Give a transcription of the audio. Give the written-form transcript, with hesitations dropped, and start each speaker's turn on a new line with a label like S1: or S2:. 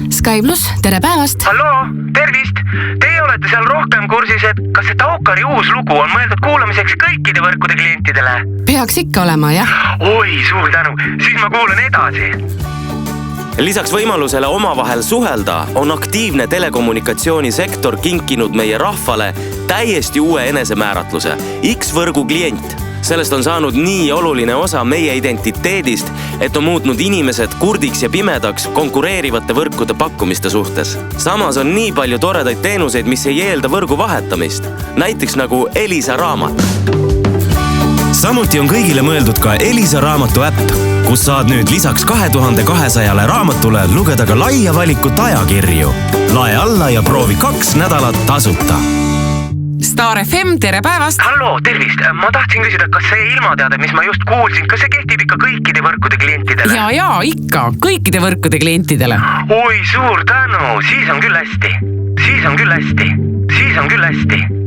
S1: Sky Plus, tere päevast!
S2: Halloo, tervist! Teie olete seal rohkem kursis, et kas see Taukari uus lugu on mõeldud kuulamiseks kõikide võrkude klientidele?
S1: Peaks ikka olema, jah.
S2: Oi, suur tänu! Siis ma kuulen edasi.
S3: Lisaks võimalusele omavahel suhelda on aktiivne telekommunikatsioonisektor kinkinud meie rahvale täiesti uue enesemääratluse – X-võrgu klient. Sellest on saanud nii oluline osa meie identiteedist, et on muutnud inimesed kurdiks ja pimedaks konkureerivate võrkude pakkumiste suhtes. Samas on nii palju toredaid teenuseid, mis ei eelda võrgu vahetamist. Näiteks nagu Elisa raamat.
S4: Samuti on kõigile mõeldud ka Elisa raamatu äpp, kus saad nüüd lisaks 2200 raamatule lugeda ka laia valikut ajakirju. Lae alla ja proovi 2 nädalat tasuta.
S5: Star FM, tere päevast!
S2: Halloo, tervist! Ma tahtsin küsida, kas see ilmateade, mis ma just kuulsin, kas see kehtib ikka kõikide võrkude klientidele?
S5: Ja, ikka. Kõikide võrkude klientidele.
S2: Oi, suur tänu! Siis on küll hästi.